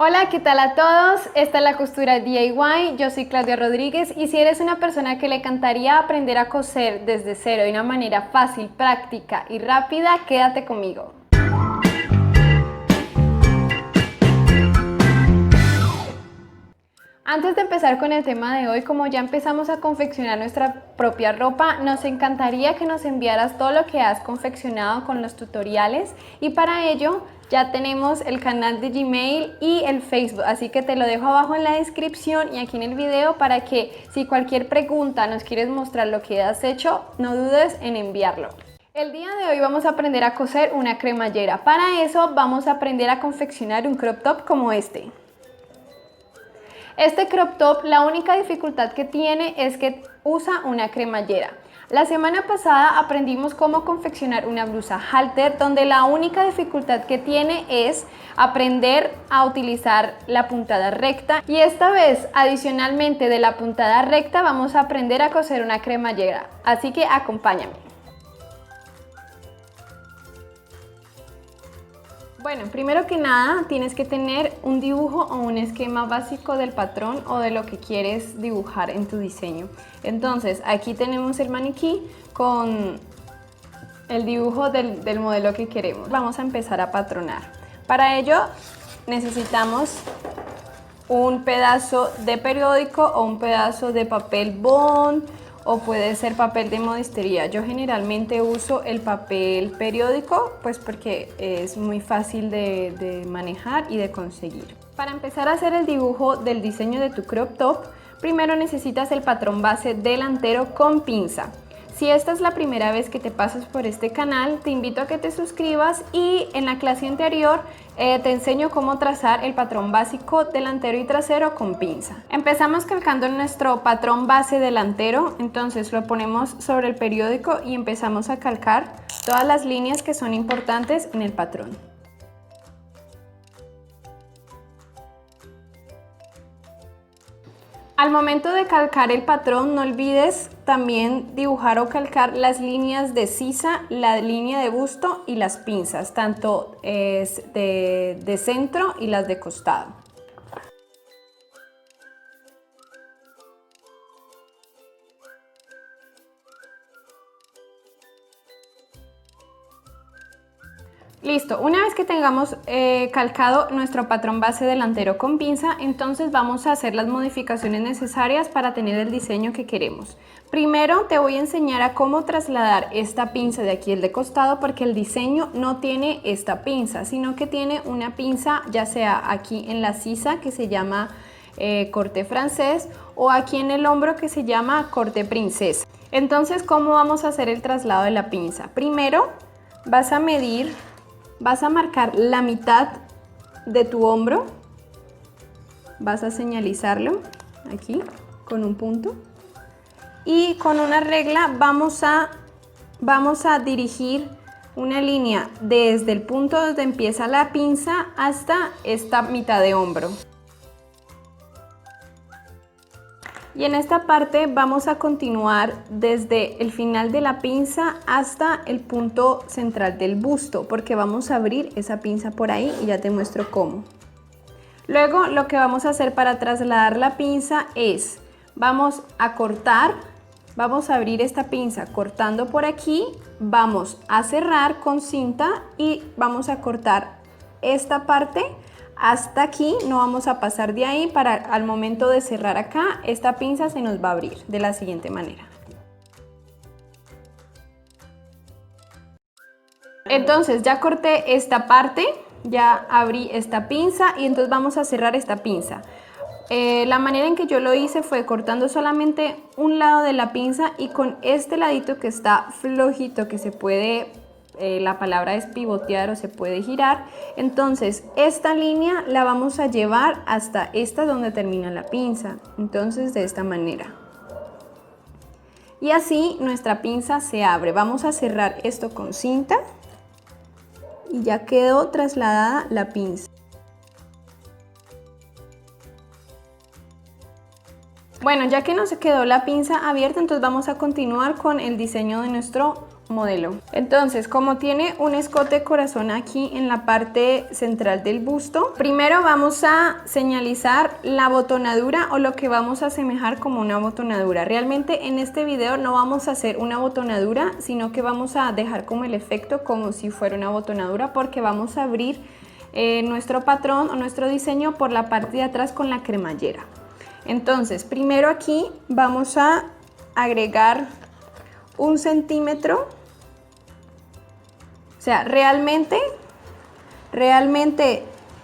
Hola, ¿qué tal a todos? Esta es la costura DIY, yo soy Claudia Rodríguez y si eres una persona que le encantaría aprender a coser desde cero de una manera fácil, práctica y rápida, quédate conmigo. Antes de empezar con el tema de hoy, como ya empezamos a confeccionar nuestra propia ropa, nos encantaría que nos enviaras todo lo que has confeccionado con los tutoriales y para ello ya tenemos el canal de Gmail y el Facebook, así que te lo dejo abajo en la descripción y aquí en el video para que si cualquier pregunta nos quieres mostrar lo que has hecho, no dudes en enviarlo. El día de hoy vamos a aprender a coser una cremallera. Para eso vamos a aprender a confeccionar un crop top como este. Este crop top, la única dificultad que tiene es que usa una cremallera. La semana pasada aprendimos cómo confeccionar una blusa halter, donde la única dificultad que tiene es aprender a utilizar la puntada recta. Y esta vez, adicionalmente de la puntada recta, vamos a aprender a coser una cremallera. Así que acompáñame. Bueno, primero que nada tienes que tener un dibujo o un esquema básico del patrón o de lo que quieres dibujar en tu diseño. Entonces aquí tenemos el maniquí con el dibujo del modelo que queremos. Vamos a empezar a patronar. Para ello necesitamos un pedazo de periódico o un pedazo de papel bond o puede ser papel de modistería. Yo generalmente uso el papel periódico pues porque es muy fácil de manejar y de conseguir. Para empezar a hacer el dibujo del diseño de tu crop top, primero necesitas el patrón base delantero con pinza. Si esta es la primera vez que te pasas por este canal, te invito a que te suscribas y en la clase anterior te enseño cómo trazar el patrón básico delantero y trasero con pinza. Empezamos calcando nuestro patrón base delantero, entonces lo ponemos sobre el periódico y empezamos a calcar todas las líneas que son importantes en el patrón. Al momento de calcar el patrón, no olvides también dibujar o calcar las líneas de sisa, la línea de busto y las pinzas, tanto de centro y las de costado. Listo, una vez que tengamos calcado nuestro patrón base delantero con pinza, entonces vamos a hacer las modificaciones necesarias para tener el diseño que queremos. Primero te voy a enseñar a cómo trasladar esta pinza de aquí, el de costado, porque el diseño no tiene esta pinza, sino que tiene una pinza ya sea aquí en la sisa que se llama corte francés o aquí en el hombro que se llama corte princesa. Entonces, ¿cómo vamos a hacer el traslado de la pinza? Primero vas a marcar la mitad de tu hombro, vas a señalizarlo aquí con un punto y con una regla vamos a dirigir una línea desde el punto donde empieza la pinza hasta esta mitad de hombro. Y en esta parte vamos a continuar desde el final de la pinza hasta el punto central del busto, porque vamos a abrir esa pinza por ahí y ya te muestro cómo. Luego lo que vamos a hacer para trasladar la pinza es, vamos a cortar, vamos a abrir esta pinza cortando por aquí, vamos a cerrar con cinta y vamos a cortar esta parte hasta aquí, no vamos a pasar de ahí para al momento de cerrar acá, esta pinza se nos va a abrir de la siguiente manera. Entonces ya corté esta parte, ya abrí esta pinza y entonces vamos a cerrar esta pinza. La manera en que yo lo hice fue cortando solamente un lado de la pinza y con este ladito que está flojito, que se puede la palabra es pivotear o se puede girar, entonces esta línea la vamos a llevar hasta esta donde termina la pinza, entonces de esta manera. Y así nuestra pinza se abre. Vamos a cerrar esto con cinta y ya quedó trasladada la pinza. Bueno, ya que nos quedó la pinza abierta, entonces vamos a continuar con el diseño de nuestro modelo. Entonces, como tiene un escote corazón aquí en la parte central del busto, primero vamos a señalizar la botonadura o lo que vamos a asemejar como una botonadura. Realmente en este video no vamos a hacer una botonadura, sino que vamos a dejar como el efecto como si fuera una botonadura, porque vamos a abrir nuestro patrón o nuestro diseño por la parte de atrás con la cremallera. Entonces, primero aquí vamos a agregar 1 centímetro. O sea, realmente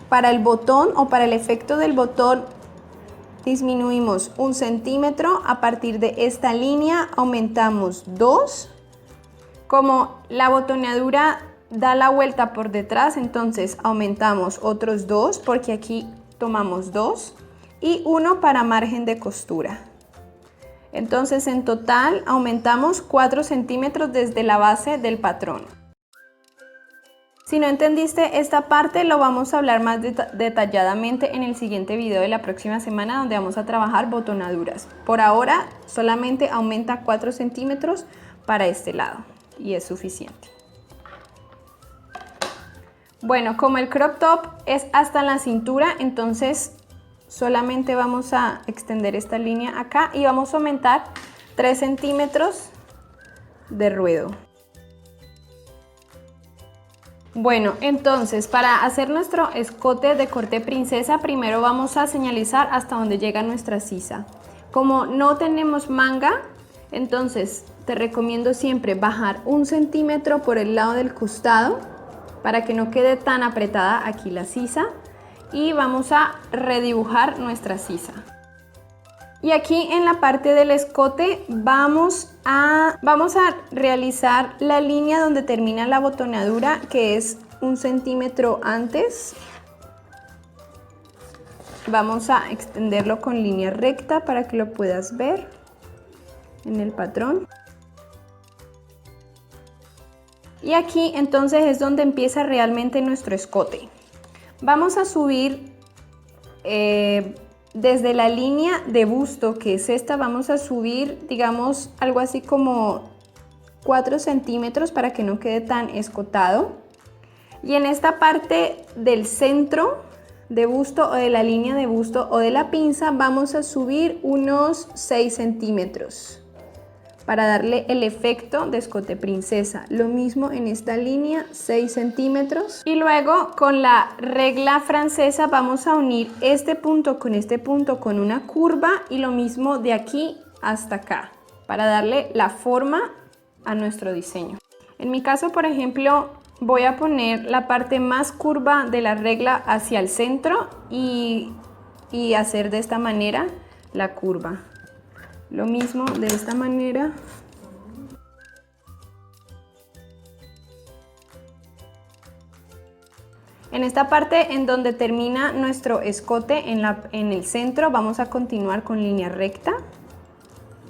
para el botón o para el efecto del botón disminuimos 1 centímetro. A partir de esta línea aumentamos 2. Como la botonadura da la vuelta por detrás, entonces aumentamos otros 2 porque aquí tomamos 2 y 1 para margen de costura. Entonces en total aumentamos 4 centímetros desde la base del patrón. Si no entendiste esta parte, lo vamos a hablar más detalladamente en el siguiente video de la próxima semana, donde vamos a trabajar botonaduras. Por ahora solamente aumenta 4 centímetros para este lado y es suficiente. Bueno, como el crop top es hasta la cintura, entonces solamente vamos a extender esta línea acá y vamos a aumentar 3 centímetros de ruedo. Bueno, entonces para hacer nuestro escote de corte princesa, primero vamos a señalizar hasta donde llega nuestra sisa. Como no tenemos manga, entonces te recomiendo siempre bajar 1 centímetro por el lado del costado para que no quede tan apretada aquí la sisa, y vamos a redibujar nuestra sisa. Y aquí en la parte del escote vamos a realizar la línea donde termina la botonadura, que es 1 centímetro antes. Vamos a extenderlo con línea recta para que lo puedas ver en el patrón. Y aquí entonces es donde empieza realmente nuestro escote. Vamos a subir desde la línea de busto, que es esta, vamos a subir, digamos, algo así como 4 centímetros para que no quede tan escotado. Y en esta parte del centro de busto o de la línea de busto o de la pinza vamos a subir unos 6 centímetros para darle el efecto de escote princesa. Lo mismo en esta línea, 6 centímetros. Y luego con la regla francesa vamos a unir este punto con una curva, y lo mismo de aquí hasta acá para darle la forma a nuestro diseño. En mi caso, por ejemplo, voy a poner la parte más curva de la regla hacia el centro y hacer de esta manera la curva. Lo mismo de esta manera. En esta parte en donde termina nuestro escote en el centro vamos a continuar con línea recta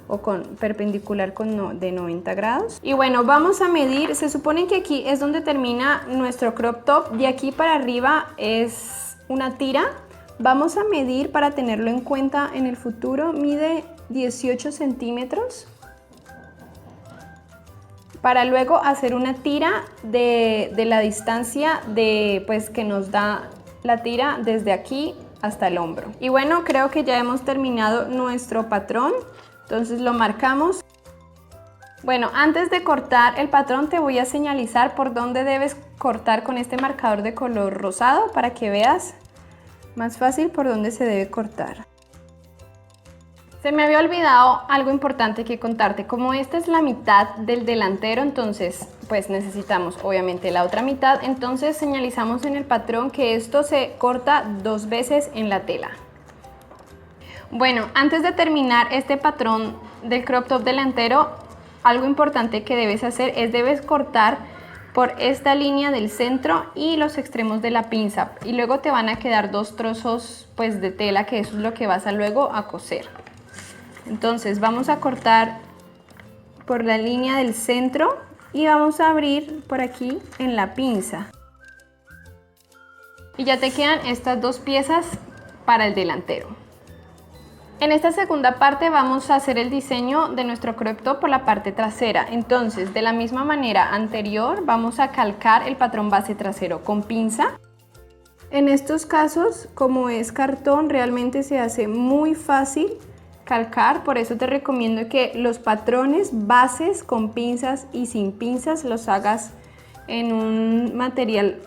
o con perpendicular de 90 grados. Y bueno, vamos a medir. Se supone que aquí es donde termina nuestro crop top. De aquí para arriba es una tira. Vamos a medir para tenerlo en cuenta en el futuro. Mide 18 centímetros para luego hacer una tira de la distancia pues que nos da la tira desde aquí hasta el hombro. Y bueno, creo que ya hemos terminado nuestro patrón, entonces lo marcamos. Bueno, antes de cortar el patrón te voy a señalizar por dónde debes cortar con este marcador de color rosado para que veas más fácil por dónde se debe cortar. Se me había olvidado algo importante que contarte. Como esta es la mitad del delantero, entonces pues necesitamos obviamente la otra mitad. Entonces señalizamos en el patrón que esto se corta 2 veces en la tela. Bueno, antes de terminar este patrón del crop top delantero, algo importante que debes hacer es debes cortar por esta línea del centro y los extremos de la pinza, y luego te van a quedar 2 trozos pues de tela, que eso es lo que vas a luego a coser. Entonces vamos a cortar por la línea del centro y vamos a abrir por aquí en la pinza. Y ya te quedan estas 2 piezas para el delantero. En esta segunda parte vamos a hacer el diseño de nuestro crop top por la parte trasera. Entonces, de la misma manera anterior, vamos a calcar el patrón base trasero con pinza. En estos casos, como es cartón, realmente se hace muy fácil calcar, por eso te recomiendo que los patrones bases con pinzas y sin pinzas los hagas en un material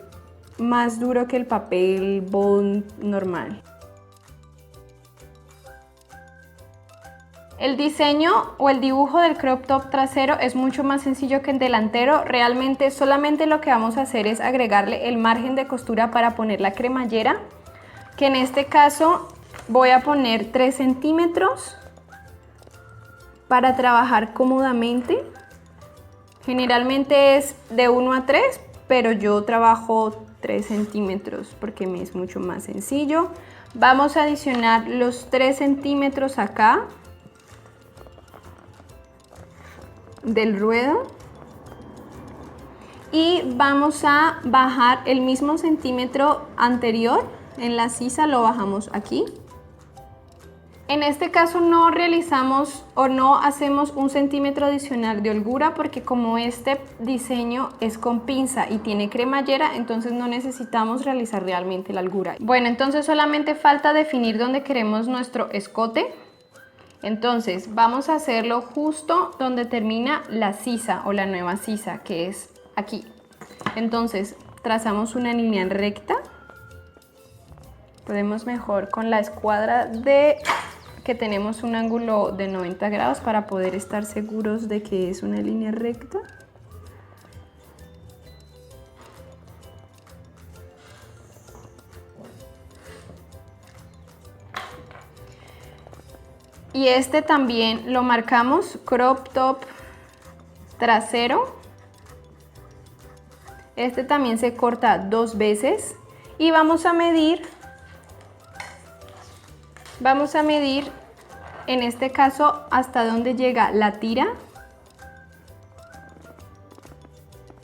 más duro que el papel bond normal. El diseño o el dibujo del crop top trasero es mucho más sencillo que el delantero. Realmente solamente lo que vamos a hacer es agregarle el margen de costura para poner la cremallera, que en este caso voy a poner 3 centímetros para trabajar cómodamente. Generalmente es de 1 a 3, pero yo trabajo 3 centímetros porque me es mucho más sencillo. Vamos a adicionar los 3 centímetros acá del ruedo y vamos a bajar el mismo centímetro anterior en la sisa, lo bajamos aquí. En este caso no realizamos o no hacemos un centímetro adicional de holgura porque como este diseño es con pinza y tiene cremallera, entonces no necesitamos realizar realmente la holgura. Bueno, entonces solamente falta definir dónde queremos nuestro escote. Entonces vamos a hacerlo justo donde termina la sisa o la nueva sisa, que es aquí. Entonces trazamos una línea recta. Podemos mejor con la escuadra de que tenemos un ángulo de 90 grados para poder estar seguros de que es una línea recta. Y este también lo marcamos crop top trasero. Este también se corta 2 veces y vamos a medir en este caso hasta dónde llega la tira.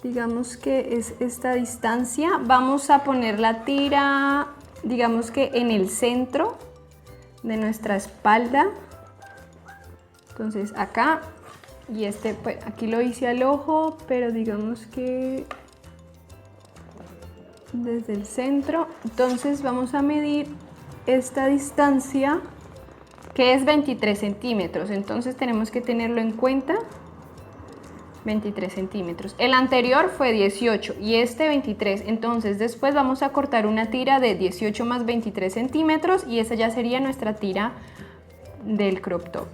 Digamos que es esta distancia. Vamos a poner la tira, digamos que en el centro de nuestra espalda. Entonces acá, y este pues aquí lo hice al ojo, pero digamos que desde el centro. Entonces vamos a medir esta distancia que es 23 centímetros, entonces tenemos que tenerlo en cuenta. 23 centímetros. El anterior fue 18 y este 23, entonces después vamos a cortar una tira de 18 más 23 centímetros y esa ya sería nuestra tira del crop top.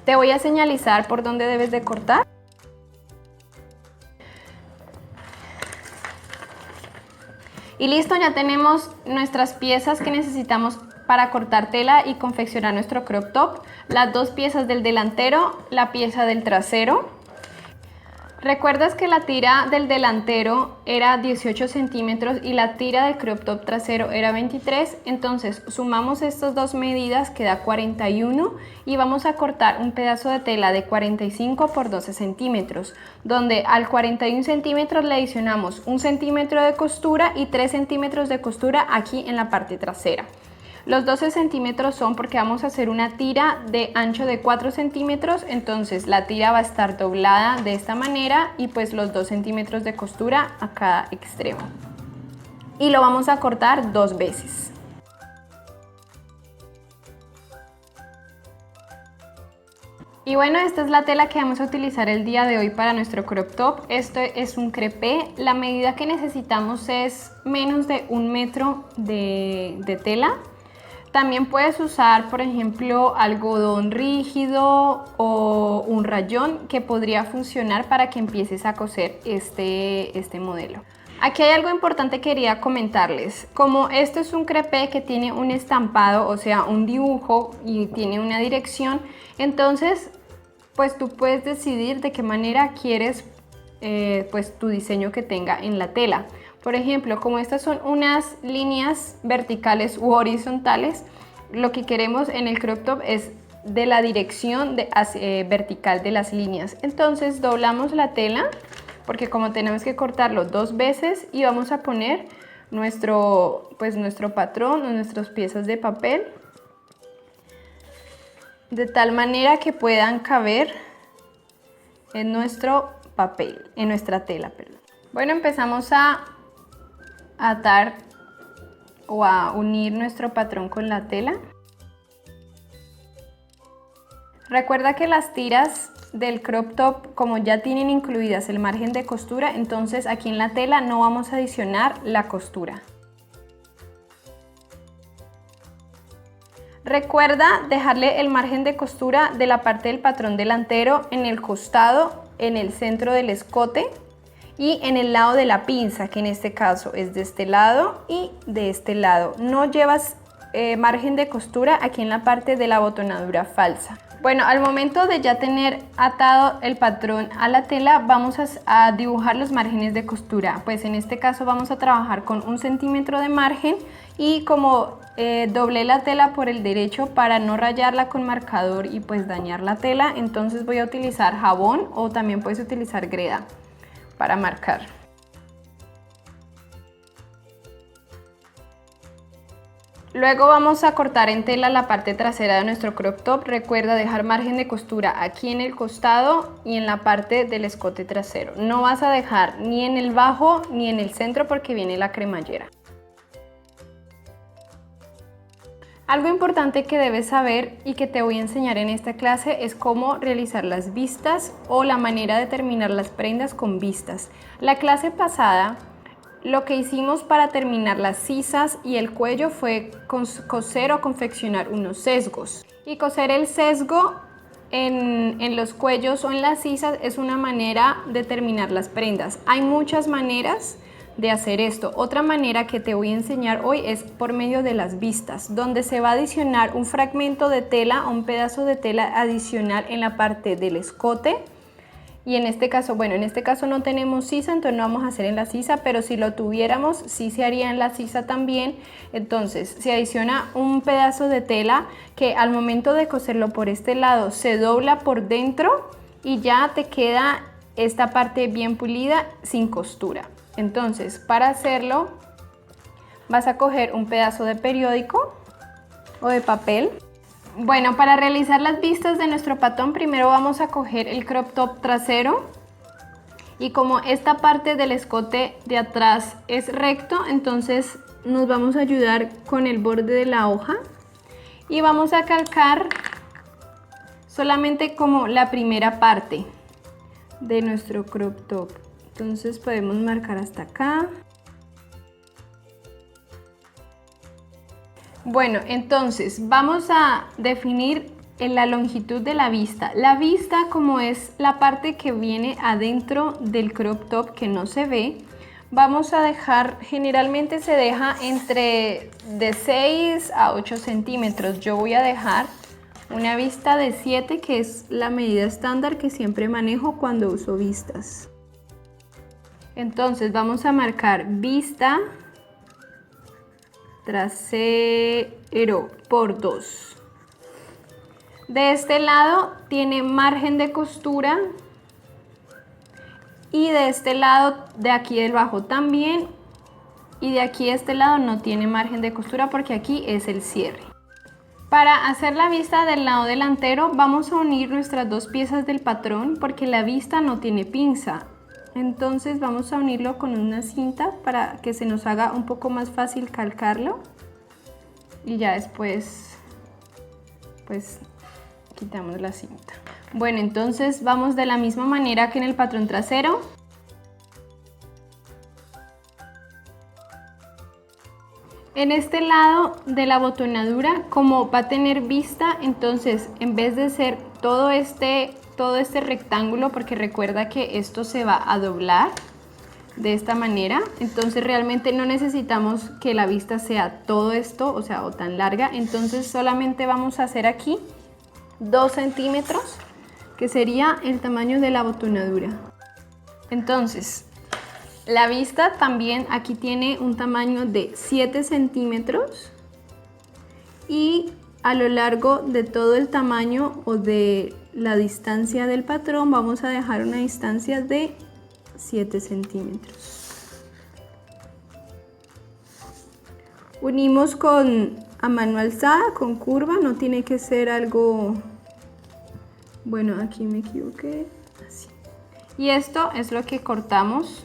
Te voy a señalizar por dónde debes de cortar. Y listo, ya tenemos nuestras piezas que necesitamos para cortar tela y confeccionar nuestro crop top. Las 2 piezas del delantero, la pieza del trasero. ¿Recuerdas que la tira del delantero era 18 centímetros y la tira del crop top trasero era 23? Entonces sumamos estas 2 medidas, queda 41 y vamos a cortar un pedazo de tela de 45 por 12 centímetros, donde al 41 centímetros le adicionamos 1 centímetro de costura y 3 centímetros de costura aquí en la parte trasera. Los 12 centímetros son porque vamos a hacer una tira de ancho de 4 centímetros, entonces la tira va a estar doblada de esta manera y pues los 2 centímetros de costura a cada extremo. Y lo vamos a cortar 2 veces. Y bueno, esta es la tela que vamos a utilizar el día de hoy para nuestro crop top. Esto es un crepé. La medida que necesitamos es menos de 1 metro de tela. También puedes usar, por ejemplo, algodón rígido o un rayón que podría funcionar para que empieces a coser este modelo. Aquí hay algo importante que quería comentarles. Como esto es un crepé que tiene un estampado, o sea, un dibujo y tiene una dirección, entonces pues tú puedes decidir de qué manera quieres pues tu diseño que tenga en la tela. Por ejemplo, como estas son unas líneas verticales u horizontales, lo que queremos en el crop top es de la dirección vertical de las líneas. Entonces doblamos la tela, porque como tenemos que cortarlo 2 veces, y vamos a poner nuestro patrón o nuestras piezas de papel de tal manera que puedan caber en nuestro papel, en nuestra tela, perdón. Bueno, empezamos a atar o a unir nuestro patrón con la tela. Recuerda que las tiras del crop top, como ya tienen incluidas el margen de costura, entonces aquí en la tela no vamos a adicionar la costura. Recuerda dejarle el margen de costura de la parte del patrón delantero en el costado, en el centro del escote y en el lado de la pinza, que en este caso es de este lado y de este lado. No llevas margen de costura aquí en la parte de la abotonadura falsa. Bueno, al momento de ya tener atado el patrón a la tela, vamos a dibujar los márgenes de costura. Pues en este caso vamos a trabajar con 1 centímetro de margen y como doblé la tela por el derecho para no rayarla con marcador y pues dañar la tela, entonces voy a utilizar jabón o también puedes utilizar greda para marcar. Luego vamos a cortar en tela la parte trasera de nuestro crop top. Recuerda dejar margen de costura aquí en el costado y en la parte del escote trasero. No vas a dejar ni en el bajo ni en el centro porque viene la cremallera. Algo importante que debes saber y que te voy a enseñar en esta clase es cómo realizar las vistas o la manera de terminar las prendas con vistas. La clase pasada lo que hicimos para terminar las sisas y el cuello fue coser o confeccionar unos sesgos. Y coser el sesgo en los cuellos o en las sisas es una manera de terminar las prendas. Hay muchas maneras de hacer esto. Otra manera que te voy a enseñar hoy es por medio de las vistas, donde se va a adicionar un fragmento de tela o un pedazo de tela adicional en la parte del escote. Y en este caso, bueno, en este caso no tenemos sisa, entonces no vamos a hacer en la sisa, pero si lo tuviéramos, sí se haría en la sisa también. Entonces se adiciona un pedazo de tela que al momento de coserlo por este lado se dobla por dentro y ya te queda esta parte bien pulida sin costura. Entonces, para hacerlo, vas a coger un pedazo de periódico o de papel. Bueno, para realizar las vistas de nuestro patrón, primero vamos a coger el crop top trasero. Y como esta parte del escote de atrás es recto, entonces nos vamos a ayudar con el borde de la hoja. Y vamos a calcar solamente como la primera parte de nuestro crop top. Entonces podemos marcar hasta acá. Bueno, entonces vamos a definir la longitud de la vista. La vista, como es la parte que viene adentro del crop top que no se ve, vamos a dejar, generalmente se deja entre de 6 a 8 centímetros. Yo voy a dejar una vista de 7, que es la medida estándar que siempre manejo cuando uso vistas. Entonces vamos a marcar vista trasero por 2. De este lado tiene margen de costura y de este lado de aquí del bajo también, y de aquí de este lado no tiene margen de costura porque aquí es el cierre. Para hacer la vista del lado delantero vamos a unir nuestras dos piezas del patrón porque la vista no tiene pinza. Entonces vamos a unirlo con una cinta para que se nos haga un poco más fácil calcarlo. Y ya después, pues, quitamos la cinta. Bueno, entonces vamos de la misma manera que en el patrón trasero. En este lado de la abotonadura, como va a tener vista, entonces en vez de ser todo este rectángulo, porque recuerda que esto se va a doblar de esta manera, entonces realmente no necesitamos que la vista sea todo esto, o sea, o tan larga. Entonces solamente vamos a hacer aquí 2 centímetros, que sería el tamaño de la abotonadura. Entonces la vista también aquí tiene un tamaño de 7 centímetros y a lo largo de todo el tamaño o de la distancia del patrón vamos a dejar una distancia de 7 centímetros. Unimos a mano alzada, con curva, no tiene que ser algo Bueno, aquí me equivoqué, así. Y esto es lo que cortamos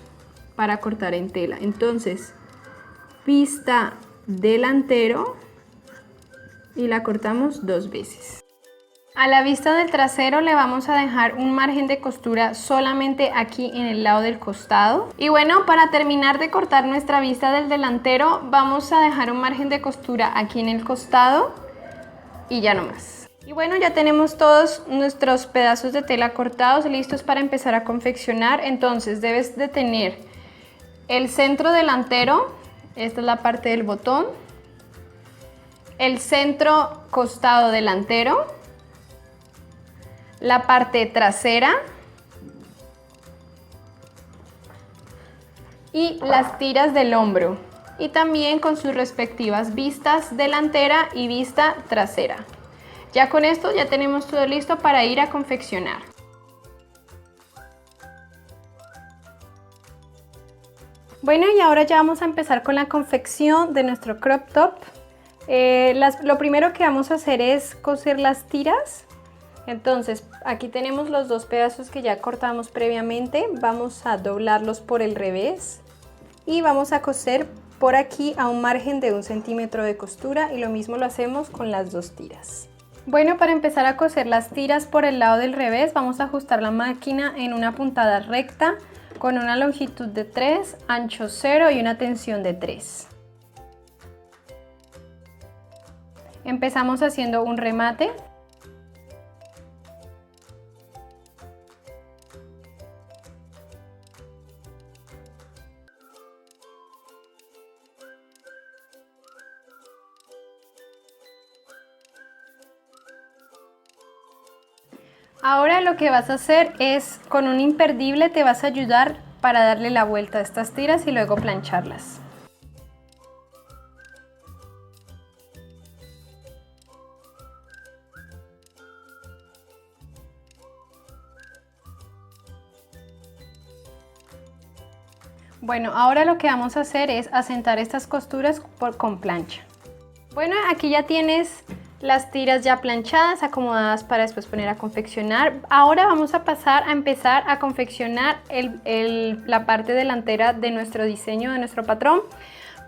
para cortar en tela. Entonces, vista delantero y la cortamos 2 veces. A la vista del trasero le vamos a dejar un margen de costura solamente aquí en el lado del costado. Y bueno, para terminar de cortar nuestra vista del delantero, vamos a dejar un margen de costura aquí en el costado y ya no más. Y bueno, ya tenemos todos nuestros pedazos de tela cortados, listos para empezar a confeccionar. Entonces debes de tener el centro delantero, esta es la parte del botón, el centro costado delantero, la parte trasera y las tiras del hombro, y también con sus respectivas vistas delantera y vista trasera. Ya con esto ya tenemos todo listo para ir a confeccionar. Bueno, y ahora ya vamos a empezar con la confección de nuestro crop top. Lo primero que vamos a hacer es coser las tiras. Entonces, aquí tenemos los 2 pedazos que ya cortamos previamente. Vamos a doblarlos por el revés y vamos a coser por aquí a un margen de 1 centímetro de costura, y lo mismo lo hacemos con las 2 tiras. Bueno, para empezar a coser las tiras por el lado del revés, vamos a ajustar la máquina en una puntada recta con una longitud de 3, ancho 0 y una tensión de 3. Empezamos haciendo un remate. Ahora lo que vas a hacer es, con un imperdible te vas a ayudar para darle la vuelta a estas tiras y luego plancharlas. Bueno, ahora lo que vamos a hacer es asentar estas costuras con plancha. Bueno, aquí ya tienes las tiras ya planchadas, acomodadas para después poner a confeccionar. Ahora vamos a pasar a empezar a confeccionar la parte delantera de nuestro diseño, de nuestro patrón.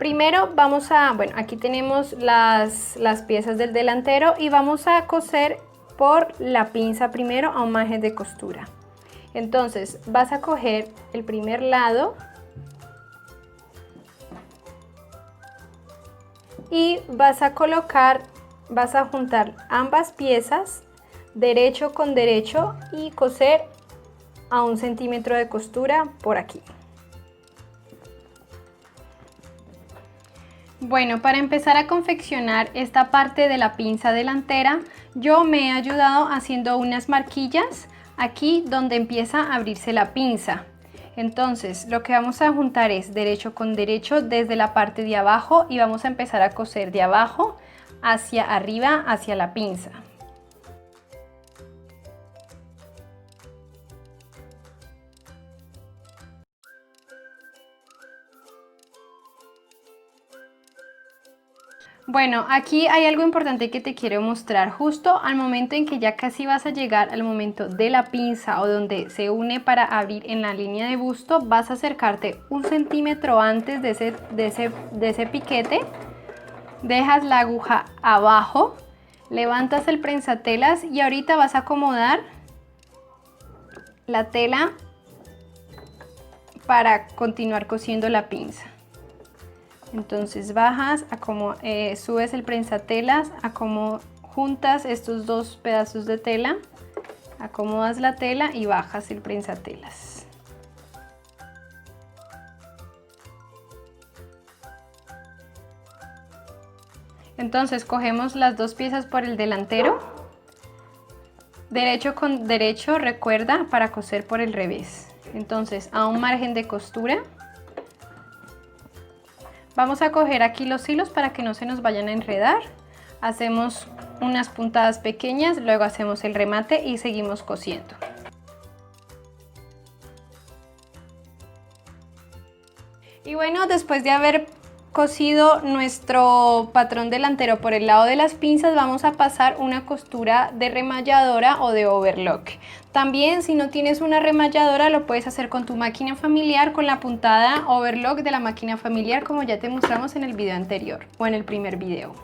Primero vamos a, bueno, aquí tenemos las piezas del delantero y vamos a coser por la pinza primero a un margen de costura. Entonces vas a coger el primer lado y vas a juntar ambas piezas derecho con derecho y coser a 1 centímetro de costura por aquí. Bueno, para empezar a confeccionar esta parte de la pinza delantera, yo me he ayudado haciendo unas marquillas aquí donde empieza a abrirse la pinza. Entonces lo que vamos a juntar es derecho con derecho desde la parte de abajo y vamos a empezar a coser de abajo hacia arriba, hacia la pinza. Bueno, aquí hay algo importante que te quiero mostrar. Justo al momento en que ya casi vas a llegar al momento de la pinza o donde se une para abrir en la línea de busto, vas a acercarte 1 centímetro antes de ese piquete, dejas la aguja abajo, levantas el prensatelas y ahorita vas a acomodar la tela para continuar cosiendo la pinza. Entonces bajas, subes el prensatelas, juntas estos 2 pedazos de tela, acomodas la tela y bajas el prensatelas. Entonces cogemos las 2 piezas por el delantero, derecho con derecho, recuerda, para coser por el revés. Entonces a un margen de costura vamos a coger aquí los hilos para que no se nos vayan a enredar. Hacemos unas puntadas pequeñas, luego hacemos el remate y seguimos cosiendo. Y bueno, después de haber cosido nuestro patrón delantero por el lado de las pinzas, vamos a pasar una costura de remalladora o de overlock. También, si no tienes una remalladora, lo puedes hacer con tu máquina familiar, con la puntada overlock de la máquina familiar, como ya te mostramos en el video anterior o en el primer video.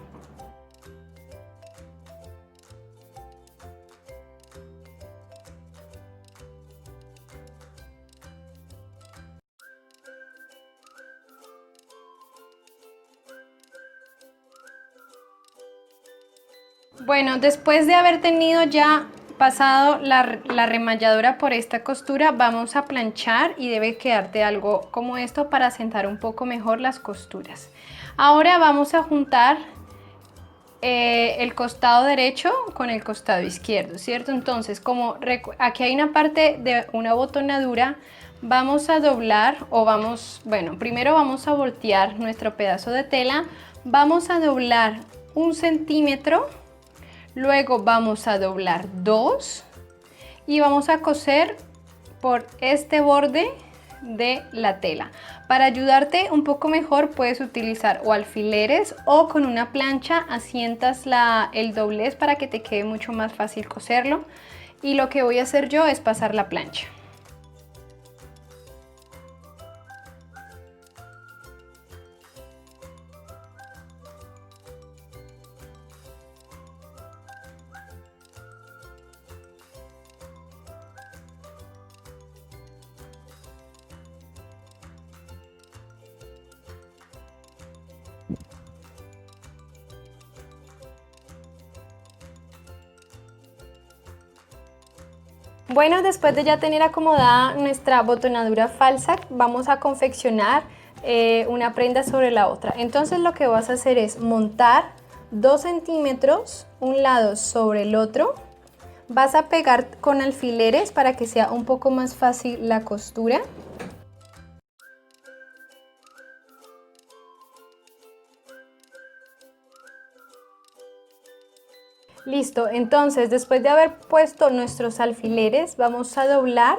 Bueno, después de haber tenido ya pasado la remalladora por esta costura, vamos a planchar y debe quedarte algo como esto para sentar un poco mejor las costuras. Ahora vamos a juntar el costado derecho con el costado izquierdo, ¿cierto? Entonces, como aquí hay una parte de una botonadura, vamos a doblar primero vamos a voltear nuestro pedazo de tela, vamos a doblar 1 centímetro. Luego vamos a doblar 2 y vamos a coser por este borde de la tela. Para ayudarte un poco mejor puedes utilizar o alfileres o con una plancha asientas el doblez para que te quede mucho más fácil coserlo. Y lo que voy a hacer yo es pasar la plancha. Bueno, después de ya tener acomodada nuestra botonadura falsa, vamos a confeccionar una prenda sobre la otra. Entonces lo que vas a hacer es montar 2 centímetros un lado sobre el otro. Vas a pegar con alfileres para que sea un poco más fácil la costura. Listo, entonces después de haber puesto nuestros alfileres vamos a doblar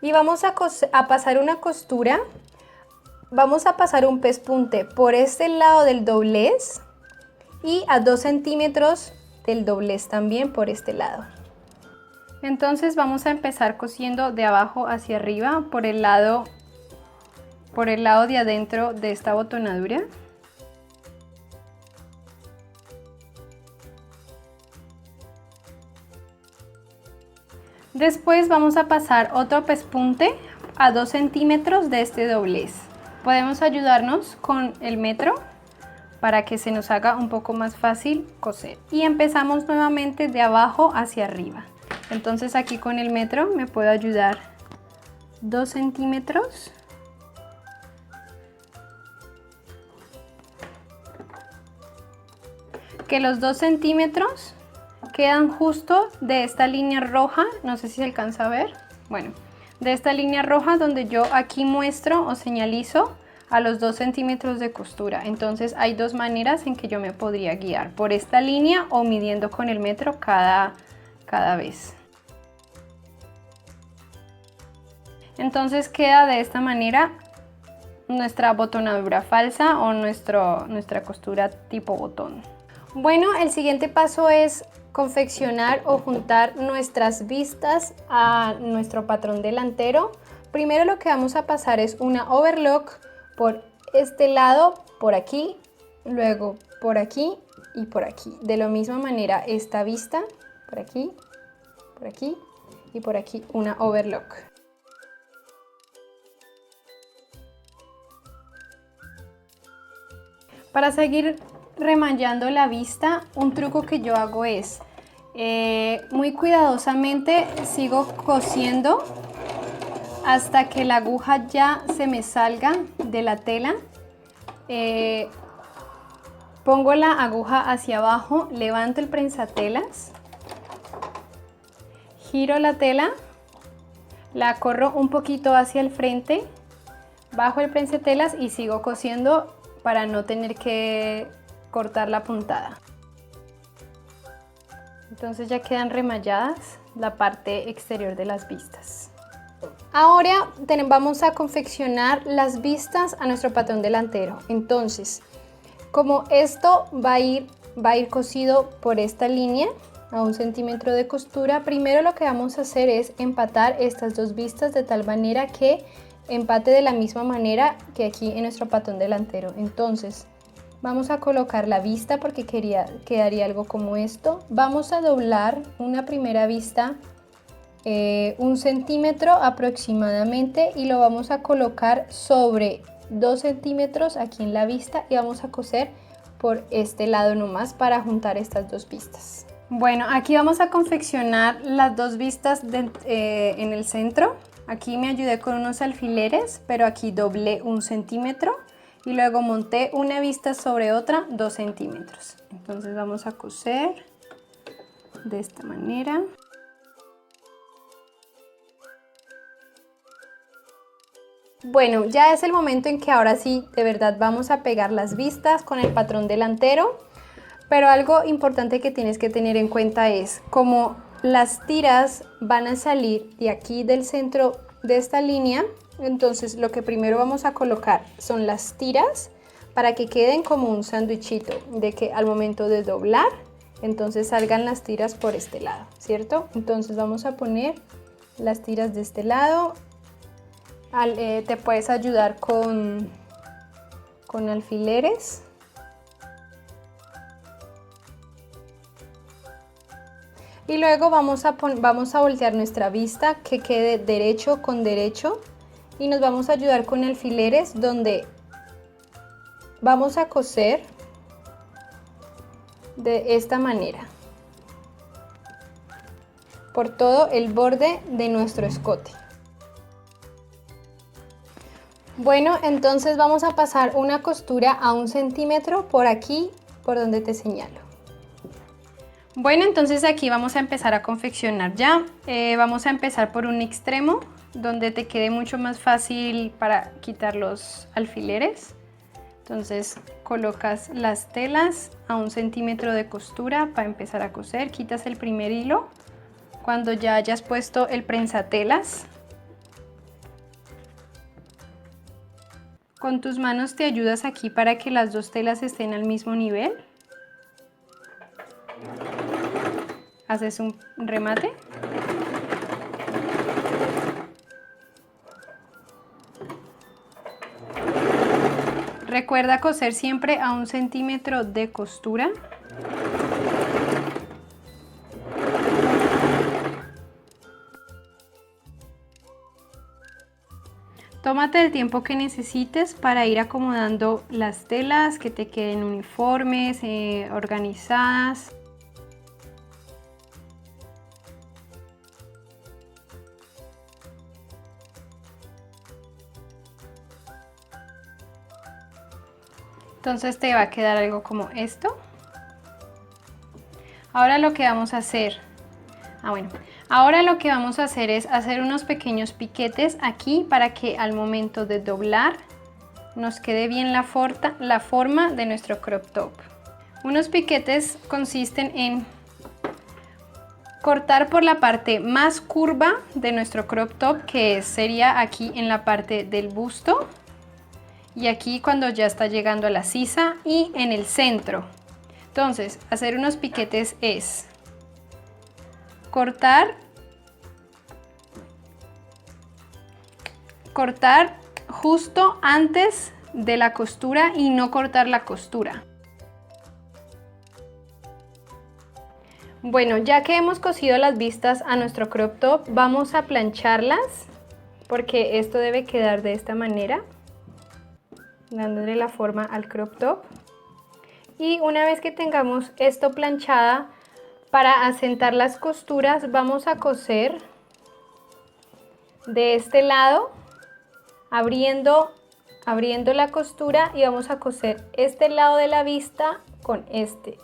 y vamos a pasar una costura, vamos a pasar un pespunte por este lado del doblez y a 2 centímetros del doblez también por este lado. Entonces vamos a empezar cosiendo de abajo hacia arriba por el lado de adentro de esta botonadura. Después vamos a pasar otro pespunte a 2 centímetros de este doblez. Podemos ayudarnos con el metro para que se nos haga un poco más fácil coser. Y empezamos nuevamente de abajo hacia arriba. Entonces aquí con el metro me puedo ayudar 2 centímetros. Que los 2 centímetros quedan justo de esta línea roja, no sé si se alcanza a ver, bueno, de esta línea roja donde yo aquí muestro o señalizo a los 2 centímetros de costura. Entonces hay dos maneras en que yo me podría guiar, por esta línea o midiendo con el metro cada vez. Entonces queda de esta manera nuestra botonadura falsa o nuestra costura tipo botón. Bueno, el siguiente paso es confeccionar o juntar nuestras vistas a nuestro patrón delantero. Primero lo que vamos a pasar es una overlock por este lado, por aquí, luego por aquí y por aquí. De la misma manera esta vista, por aquí y por aquí una overlock. Para seguir remallando la vista, un truco que yo hago es muy cuidadosamente sigo cosiendo hasta que la aguja ya se me salga de la tela. Pongo la aguja hacia abajo, levanto el prensatelas, giro la tela, la corro un poquito hacia el frente, bajo el prensatelas y sigo cosiendo para no tener que cortar la puntada. Entonces ya quedan remalladas la parte exterior de las vistas. Ahora vamos a confeccionar las vistas a nuestro patrón delantero. Entonces, como esto va a ir cosido por esta línea a 1 centímetro de costura, primero lo que vamos a hacer es empatar estas dos vistas de tal manera que empate de la misma manera que aquí en nuestro patrón delantero. Entonces, vamos a colocar la vista porque quedaría algo como esto. Vamos a doblar una primera vista 1 centímetro aproximadamente y lo vamos a colocar sobre 2 centímetros aquí en la vista y vamos a coser por este lado nomás para juntar estas dos vistas. Bueno, aquí vamos a confeccionar las dos vistas en el centro. Aquí me ayudé con unos alfileres, pero aquí doblé 1 centímetro y luego monté una vista sobre otra 2 centímetros. Entonces vamos a coser de esta manera. Bueno, ya es el momento en que ahora sí, de verdad, vamos a pegar las vistas con el patrón delantero. Pero algo importante que tienes que tener en cuenta es, como las tiras van a salir de aquí del centro de esta línea, entonces lo que primero vamos a colocar son las tiras para que queden como un sándwichito, de que al momento de doblar, entonces salgan las tiras por este lado, ¿cierto? Entonces vamos a poner las tiras de este lado. Te puedes ayudar con alfileres. Y luego vamos a voltear nuestra vista que quede derecho con derecho y nos vamos a ayudar con alfileres donde vamos a coser de esta manera por todo el borde de nuestro escote. Bueno, entonces vamos a pasar una costura a 1 centímetro por aquí, por donde te señalo. Bueno, entonces aquí vamos a empezar a confeccionar ya. Vamos a empezar por un extremo donde te quede mucho más fácil para quitar los alfileres. Entonces colocas las telas a 1 centímetro de costura para empezar a coser. Quitas el primer hilo cuando ya hayas puesto el prensatelas. Con tus manos te ayudas aquí para que las dos telas estén al mismo nivel. Haces un remate. Recuerda coser siempre a 1 centímetro de costura. Tómate el tiempo que necesites para ir acomodando las telas, que te queden uniformes, organizadas. Entonces te va a quedar algo como esto. Ahora lo que vamos a hacer, es hacer unos pequeños piquetes aquí para que al momento de doblar nos quede bien la forma de nuestro crop top. Unos piquetes consisten en cortar por la parte más curva de nuestro crop top, que sería aquí en la parte del busto. Y aquí cuando ya está llegando a la sisa y en el centro. Entonces, hacer unos piquetes es cortar justo antes de la costura y no cortar la costura. Bueno, ya que hemos cosido las vistas a nuestro crop top, vamos a plancharlas porque esto debe quedar de esta manera, dándole la forma al crop top. Y una vez que tengamos esto planchada, para asentar las costuras vamos a coser de este lado, abriendo la costura, y vamos a coser este lado de la vista con este,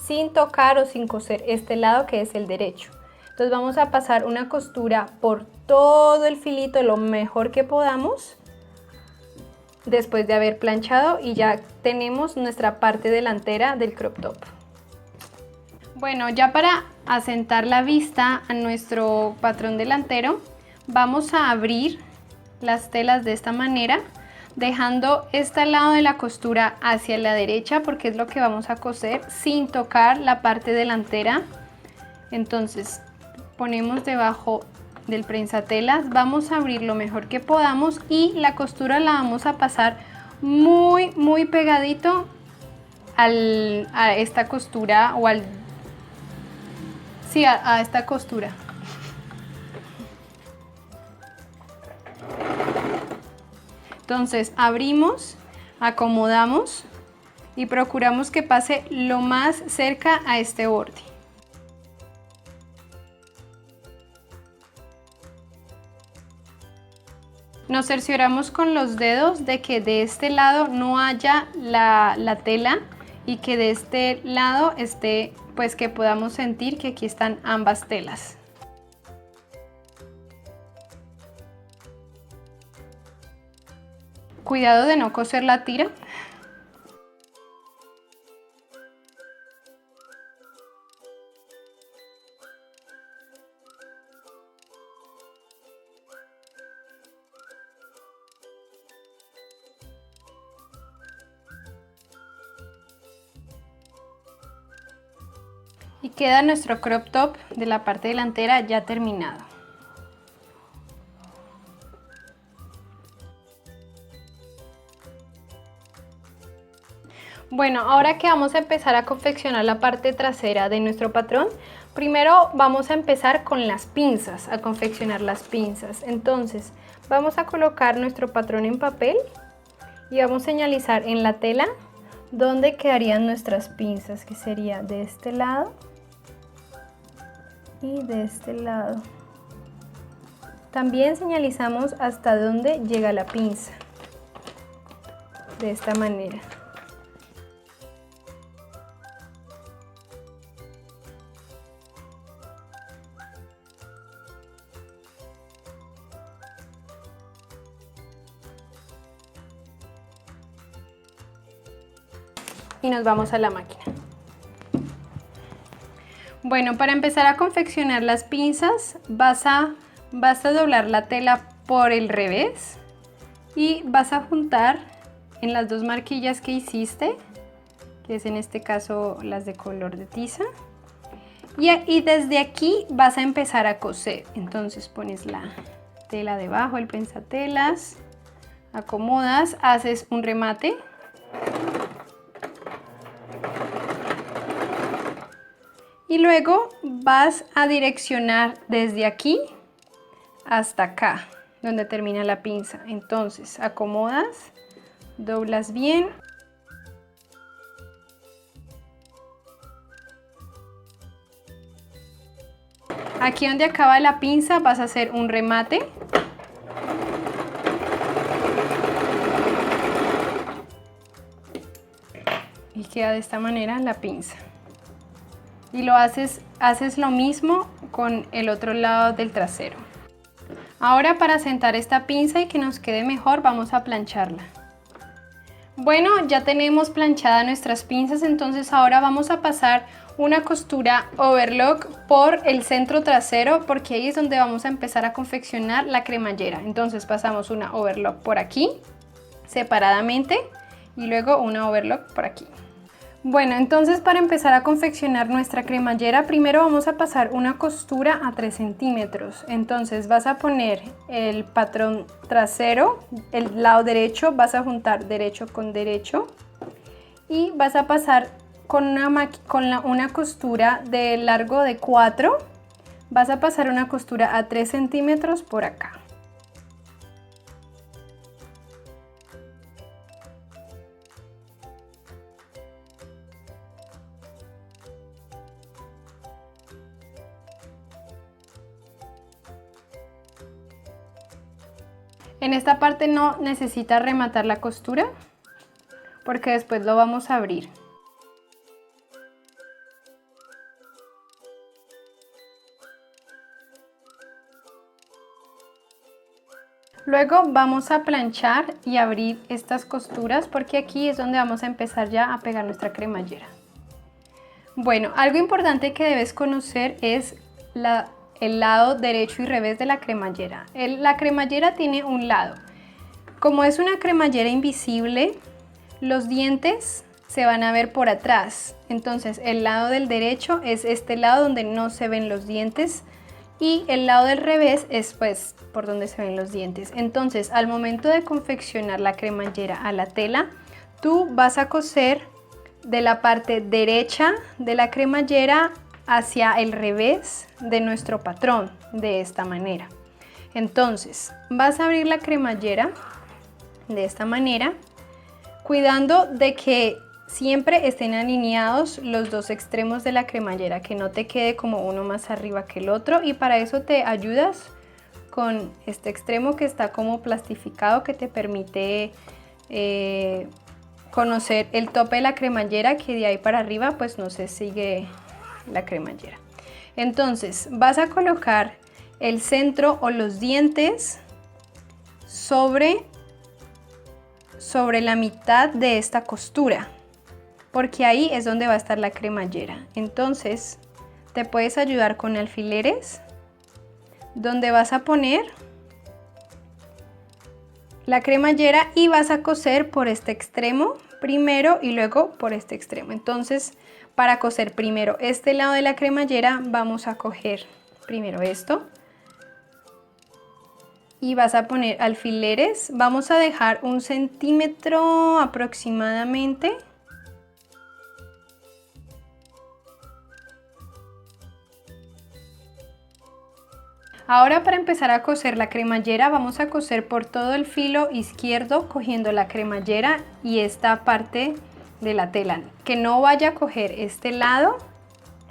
sin tocar o sin coser este lado que es el derecho. Entonces vamos a pasar una costura por todo el filito lo mejor que podamos, después de haber planchado, y ya tenemos nuestra parte delantera del crop top. Bueno, ya para asentar la vista a nuestro patrón delantero, vamos a abrir las telas de esta manera, dejando este lado de la costura hacia la derecha porque es lo que vamos a coser sin tocar la parte delantera. Entonces ponemos debajo del prensatelas, vamos a abrir lo mejor que podamos y la costura la vamos a pasar muy pegadito a esta costura o a esta costura. Entonces abrimos, acomodamos y procuramos que pase lo más cerca a este borde. Nos cercioramos con los dedos de que de este lado no haya la tela y que de este lado esté, pues que podamos sentir que aquí están ambas telas. Cuidado de no coser la tira. Y queda nuestro crop top de la parte delantera ya terminado. Bueno, ahora que vamos a empezar a confeccionar la parte trasera de nuestro patrón, primero vamos a empezar con las pinzas, a confeccionar las pinzas. Entonces, vamos a colocar nuestro patrón en papel y vamos a señalizar en la tela dónde quedarían nuestras pinzas, que sería de este lado y de este lado. También señalizamos hasta dónde llega la pinza, de esta manera. Y nos vamos a la máquina. Bueno, para empezar a confeccionar las pinzas vas a doblar la tela por el revés y vas a juntar en las dos marquillas que hiciste, que es en este caso las de color de tiza, y desde aquí vas a empezar a coser. Entonces pones la tela debajo del prensatelas, acomodas, haces un remate. Y luego vas a direccionar desde aquí hasta acá, donde termina la pinza. Entonces acomodas, doblas bien. Aquí donde acaba la pinza vas a hacer un remate. Y queda de esta manera la pinza. Y lo haces lo mismo con el otro lado del trasero. Ahora, para sentar esta pinza y que nos quede mejor, vamos a plancharla. Bueno, ya tenemos planchadas nuestras pinzas, entonces ahora vamos a pasar una costura overlock por el centro trasero, porque ahí es donde vamos a empezar a confeccionar la cremallera. Entonces pasamos una overlock por aquí separadamente y luego una overlock por aquí. Bueno, entonces para empezar a confeccionar nuestra cremallera, primero vamos a pasar una costura a 3 centímetros. Entonces vas a poner el patrón trasero, el lado derecho, vas a juntar derecho con derecho y vas a pasar con una costura de largo de 4, vas a pasar una costura a 3 centímetros por acá. En esta parte no necesitas rematar la costura porque después lo vamos a abrir. Luego vamos a planchar y abrir estas costuras porque aquí es donde vamos a empezar ya a pegar nuestra cremallera. Bueno, algo importante que debes conocer es el lado derecho y revés de la cremallera. La cremallera tiene un lado. Como es una cremallera invisible, los dientes se van a ver por atrás. Entonces el lado del derecho es este lado donde no se ven los dientes y el lado del revés es pues por donde se ven los dientes. Entonces al momento de confeccionar la cremallera a la tela, tú vas a coser de la parte derecha de la cremallera hacia el revés de nuestro patrón, de esta manera. Entonces vas a abrir la cremallera de esta manera, cuidando de que siempre estén alineados los dos extremos de la cremallera, que no te quede como uno más arriba que el otro, y para eso te ayudas con este extremo que está como plastificado, que te permite conocer el tope de la cremallera, que de ahí para arriba pues no se sigue la cremallera. Entonces vas a colocar el centro o los dientes sobre la mitad de esta costura, porque ahí es donde va a estar la cremallera. Entonces te puedes ayudar con alfileres, donde vas a poner la cremallera y vas a coser por este extremo primero y luego por este extremo. Entonces, para coser primero este lado de la cremallera, vamos a coger primero esto y vas a poner alfileres. Vamos a dejar 1 centímetro aproximadamente. Ahora, para empezar a coser la cremallera, vamos a coser por todo el filo izquierdo, cogiendo la cremallera y esta parte de la tela, que no vaya a coger este lado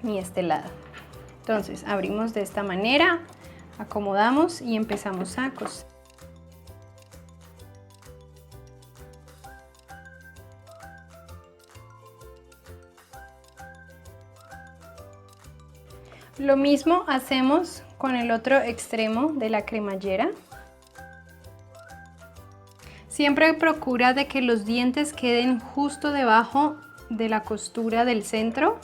ni este lado. Entonces abrimos de esta manera, acomodamos y empezamos a coser. Lo mismo hacemos con el otro extremo de la cremallera. Siempre procura de que los dientes queden justo debajo de la costura del centro.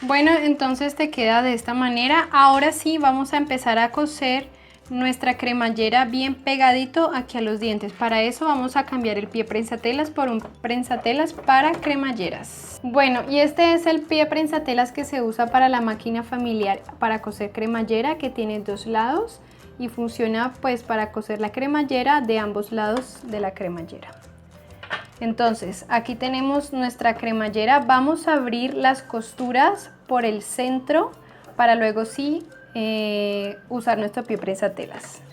Bueno, entonces te queda de esta manera. Ahora sí vamos a empezar a coser nuestra cremallera bien pegadito aquí a los dientes. Para eso vamos a cambiar el pie prensatelas por un prensatelas para cremalleras. Bueno, y este es el pie prensatelas que se usa para la máquina familiar para coser cremallera, que tiene 2 lados y funciona pues para coser la cremallera de ambos lados de la cremallera. Entonces aquí tenemos nuestra cremallera. Vamos a abrir las costuras por el centro para luego sí usar nuestro pie prensatelas.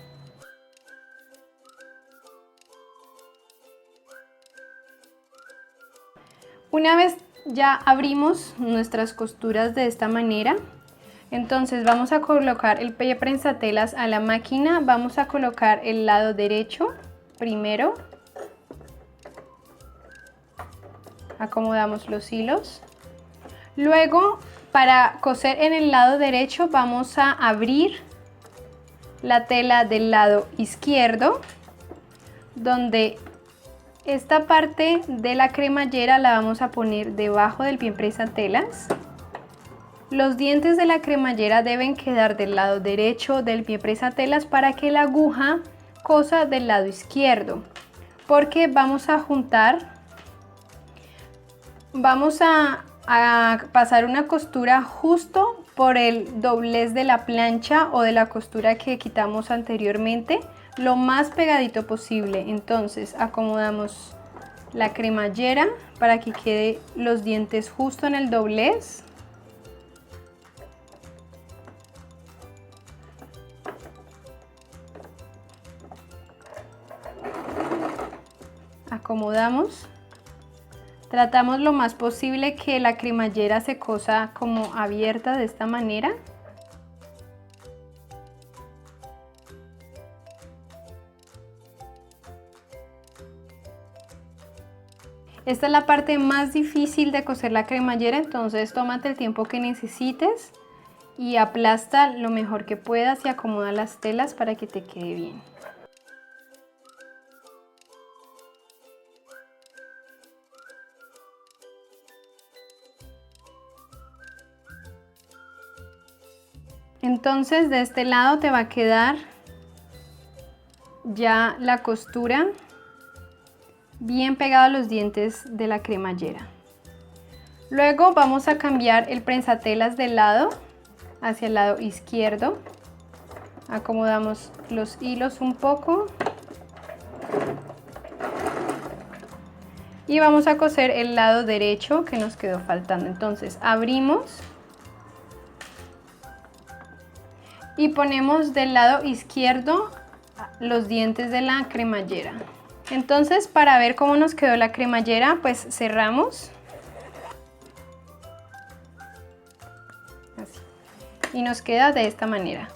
Una vez ya abrimos nuestras costuras de esta manera, entonces vamos a colocar el pie prensatelas a la máquina. Vamos a colocar el lado derecho primero. Acomodamos los hilos. Luego, para coser en el lado derecho, vamos a abrir la tela del lado izquierdo, donde esta parte de la cremallera la vamos a poner debajo del pie prensatelas. Los dientes de la cremallera deben quedar del lado derecho del pie prensatelas para que la aguja cosa del lado izquierdo, porque vamos a juntar. Vamos a pasar una costura justo por el doblez de la plancha o de la costura que quitamos anteriormente, lo más pegadito posible. Entonces acomodamos la cremallera para que quede los dientes justo en el doblez. Acomodamos. Tratamos lo más posible que la cremallera se cosa como abierta de esta manera. Esta es la parte más difícil de coser la cremallera, entonces tómate el tiempo que necesites y aplasta lo mejor que puedas y acomoda las telas para que te quede bien. Entonces de este lado te va a quedar ya la costura bien pegada a los dientes de la cremallera. Luego vamos a cambiar el prensatelas del lado hacia el lado izquierdo. Acomodamos los hilos un poco y vamos a coser el lado derecho que nos quedó faltando. Entonces abrimos y ponemos del lado izquierdo los dientes de la cremallera. Entonces, para ver cómo nos quedó la cremallera, pues cerramos así, y nos queda de esta manera.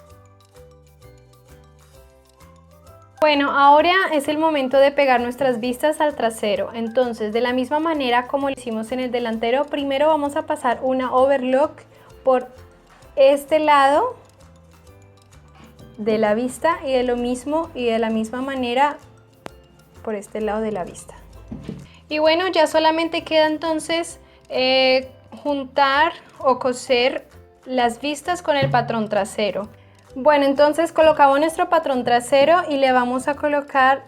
Bueno, ahora es el momento de pegar nuestras vistas al trasero. Entonces, de la misma manera como lo hicimos en el delantero, primero vamos a pasar una overlock por este lado de la vista y de la misma manera por este lado de la vista. Y bueno, ya solamente queda entonces juntar o coser las vistas con el patrón trasero. Bueno, entonces colocamos nuestro patrón trasero y le vamos a colocar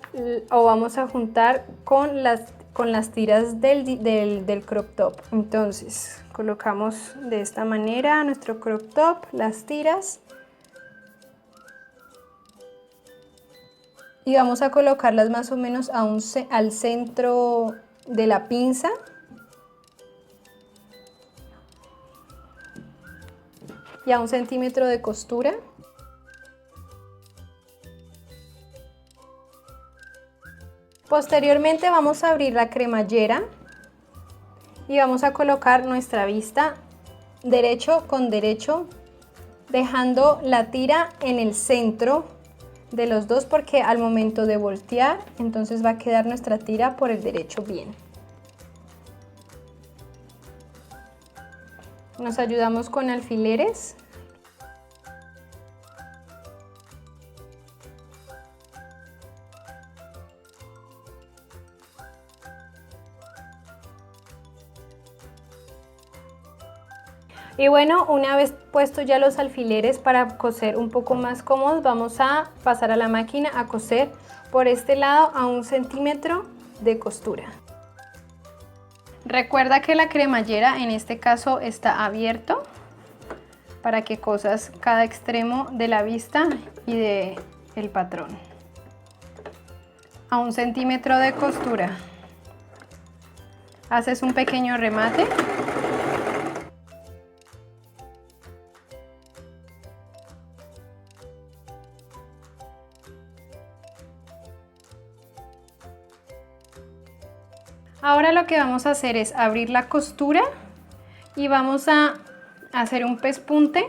o vamos a juntar con las tiras del crop top. Entonces colocamos de esta manera nuestro crop top, las tiras, y vamos a colocarlas más o menos al centro de la pinza. Y a 1 centímetro de costura. Posteriormente vamos a abrir la cremallera y vamos a colocar nuestra vista derecho con derecho, dejando la tira en el centro de los dos, porque al momento de voltear entonces va a quedar nuestra tira por el derecho bien. Nos ayudamos con alfileres. Y bueno, una vez puesto ya los alfileres para coser un poco más cómodos, vamos a pasar a la máquina a coser por este lado a 1 centímetro de costura. Recuerda que la cremallera en este caso está abierto para que cosas cada extremo de la vista y del patrón. A 1 centímetro de costura. Haces un pequeño remate. Ahora lo que vamos a hacer es abrir la costura y vamos a hacer un pespunte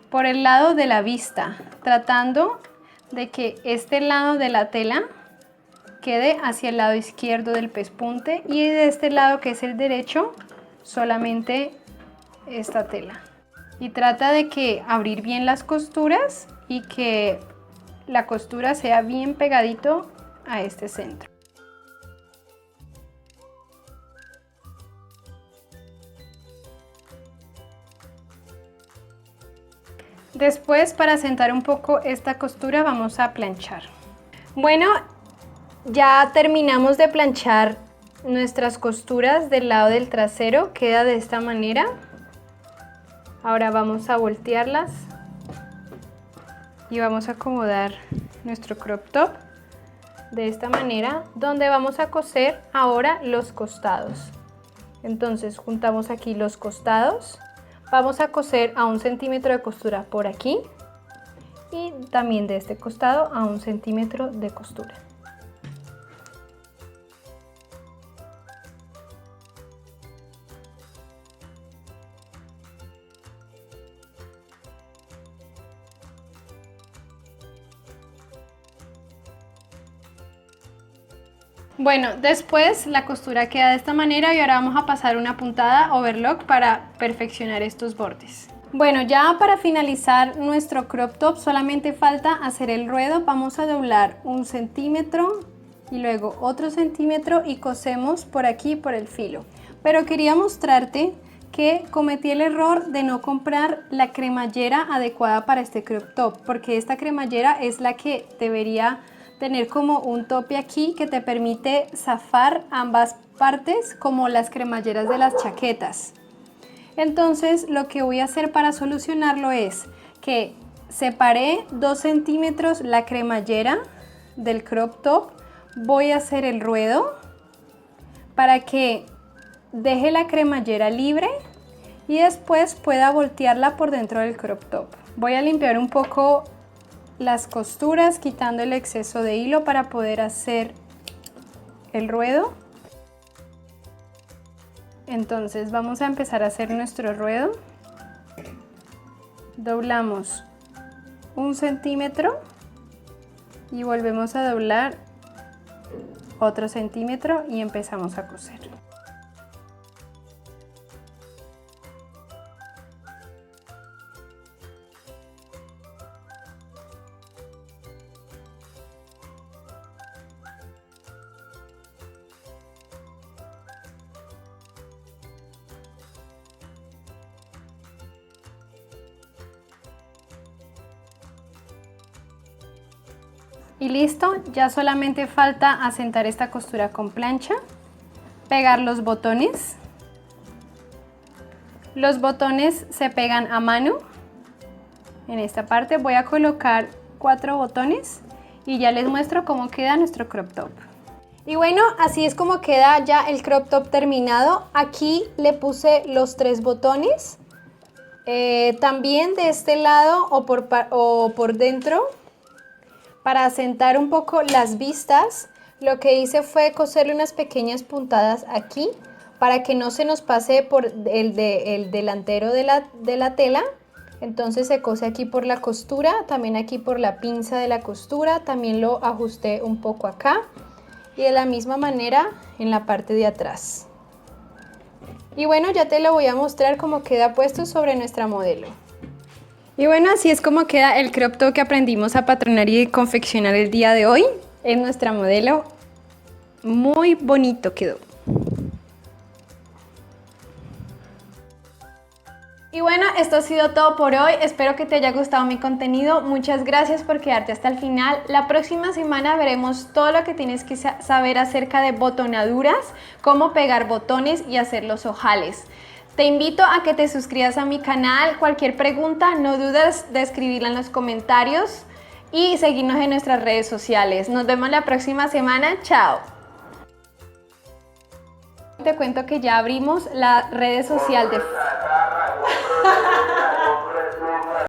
por el lado de la vista, tratando de que este lado de la tela quede hacia el lado izquierdo del pespunte y de este lado, que es el derecho, solamente esta tela. Y trata de que abrir bien las costuras y que la costura sea bien pegadito a este centro. Después, para asentar un poco esta costura, vamos a planchar. Bueno, ya terminamos de planchar nuestras costuras del lado del trasero, queda de esta manera. Ahora vamos a voltearlas y vamos a acomodar nuestro crop top de esta manera, donde vamos a coser ahora los costados. Entonces juntamos aquí los costados. Vamos a coser a 1 centímetro de costura por aquí y también de este costado a 1 centímetro de costura. Bueno, después la costura queda de esta manera y ahora vamos a pasar una puntada overlock para perfeccionar estos bordes. Bueno, ya para finalizar nuestro crop top solamente falta hacer el ruedo. Vamos a doblar 1 centímetro y luego otro centímetro y cosemos por aquí por el filo. Pero quería mostrarte que cometí el error de no comprar la cremallera adecuada para este crop top, porque esta cremallera es la que debería tener como un tope aquí que te permite zafar ambas partes como las cremalleras de las chaquetas. Entonces lo que voy a hacer para solucionarlo es que separé 2 centímetros la cremallera del crop top, voy a hacer el ruedo para que deje la cremallera libre y después pueda voltearla por dentro del crop top. Voy a limpiar un poco las costuras quitando el exceso de hilo para poder hacer el ruedo. Entonces vamos a empezar a hacer nuestro ruedo. Doblamos 1 centímetro y volvemos a doblar otro centímetro y empezamos a coser. Y listo, ya solamente falta asentar esta costura con plancha, pegar los botones. Los botones se pegan a mano. En esta parte voy a colocar 4 botones y ya les muestro cómo queda nuestro crop top. Y bueno, así es como queda ya el crop top terminado. Aquí le puse los 3 botones, también de este lado o por dentro. Para asentar un poco las vistas, lo que hice fue coserle unas pequeñas puntadas aquí para que no se nos pase por el delantero de la tela. Entonces se cose aquí por la costura, también aquí por la pinza de la costura, también lo ajusté un poco acá y de la misma manera en la parte de atrás. Y bueno, ya te lo voy a mostrar cómo queda puesto sobre nuestra modelo. Y bueno, así es como queda el crop top que aprendimos a patronar y confeccionar el día de hoy. Es nuestra modelo. Muy bonito quedó. Y bueno, esto ha sido todo por hoy. Espero que te haya gustado mi contenido. Muchas gracias por quedarte hasta el final. La próxima semana veremos todo lo que tienes que saber acerca de botonaduras, cómo pegar botones y hacer los ojales. Te invito a que te suscribas a mi canal. Cualquier pregunta, no dudes de escribirla en los comentarios y seguirnos en nuestras redes sociales. Nos vemos la próxima semana. Chao. Te cuento que ya abrimos la red social de...